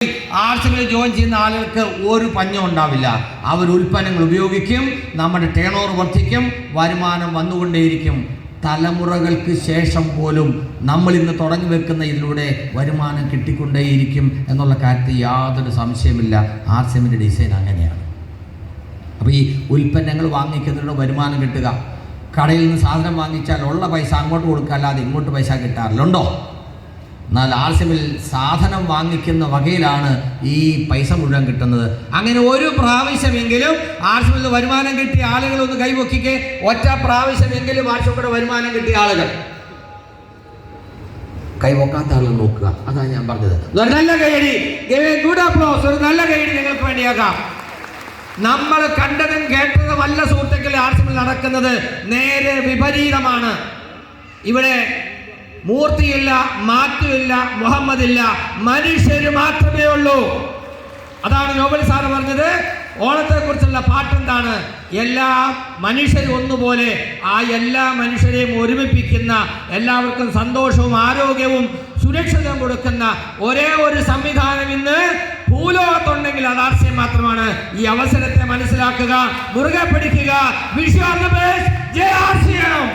ആർസിൽ join ചെയ്യുന്ന ആളുകൾക്ക് ഒരു പഞ്ഞം ഉണ്ടാവില്ല. അവർ ഉൽപ്പന്നങ്ങൾ ഉപയോഗിക്കും, നമ്മുടെ ടേൺ ഓവർ വർദ്ധിക്കും, വരുമാനം വന്നുകൊണ്ടേയിരിക്കും. തലമുറകൾക്ക് ശേഷം പോലും നമ്മൾ ഇന്ന് തുടങ്ങി വെക്കുന്ന ഇതിലൂടെ വരുമാനം കിട്ടിക്കൊണ്ടേയിരിക്കും എന്നുള്ള കാര്യത്തിൽ യാതൊരു സംശയമില്ല. ആർസിഎമ്മിൻ്റെ ഡിസൈൻ അങ്ങനെയാണ്. അപ്പോൾ ഈ ഉൽപ്പന്നങ്ങൾ വാങ്ങിക്കുന്നതിലൂടെ വരുമാനം കിട്ടുക, കടയിൽ നിന്ന് സാധനം വാങ്ങിച്ചാൽ ഉള്ള പൈസ അങ്ങോട്ട് കൊടുക്കുക, അല്ലാതെ ഇങ്ങോട്ട് പൈസ കിട്ടാറില്ലുണ്ടോ? എന്നാൽ ആർസിഎമ്മിൽ സാധനം വാങ്ങിക്കുന്ന വകയിലാണ് ഈ പൈസ മുഴുവൻ കിട്ടുന്നത്. അങ്ങനെ ഒരു പ്രാവശ്യമെങ്കിലും ആർസിഎമ്മിൽ നിന്ന് വരുമാനം കിട്ടിയ ആളുകൾ ഒന്ന് കൈവക്കിക്കെ. ഒറ്റ പ്രാവശ്യമെങ്കിലും ആർസിഎമ്മിലൂടെ വരുമാനം കിട്ടിയ ആളുകൾ കൈവക്കാത്ത ആളുകൾ നോക്കുക. അതാണ് ഞാൻ പറഞ്ഞത്. നല്ല കൈയടി, ഗുഡ് അപ്ലോസ്, ഒരു നല്ല കൈയടി നിങ്ങൾക്ക് വേണ്ടിയാക്കാം. നമ്മൾ കണ്ടതും കേട്ടതും അല്ല സുഹൃത്തുക്കളെ ആർസിഎമ്മിൽ നടക്കുന്നത്, നേരെ വിപരീതമാണ്. ഇവിടെ മൂർത്തിയില്ല, മാറ്റുമില്ല, മുഹമ്മദില്ല, മനുഷ്യര് മാത്രമേ ഉള്ളൂ. അതാണ് നോബൽ സാറ് പറഞ്ഞത്. ഓണത്തെ കുറിച്ചുള്ള പാട്ടെന്താണ്? എല്ലാ മനുഷ്യരും ഒന്നുപോലെ. ആ എല്ലാ മനുഷ്യരെയും ഒരുമിപ്പിക്കുന്ന, എല്ലാവർക്കും സന്തോഷവും ആരോഗ്യവും സുരക്ഷിതവും കൊടുക്കുന്ന ഒരേ ഒരു സംവിധാനം ഇന്ന് ഭൂലോകത്തുണ്ടെങ്കിൽ അത് ആർസിഎം മാത്രമാണ്. ഈ അവസരത്തെ മനസ്സിലാക്കുക, മുറുകെ പിടിക്കുക. Wish you all the best. ജയ് ആർസിഎം.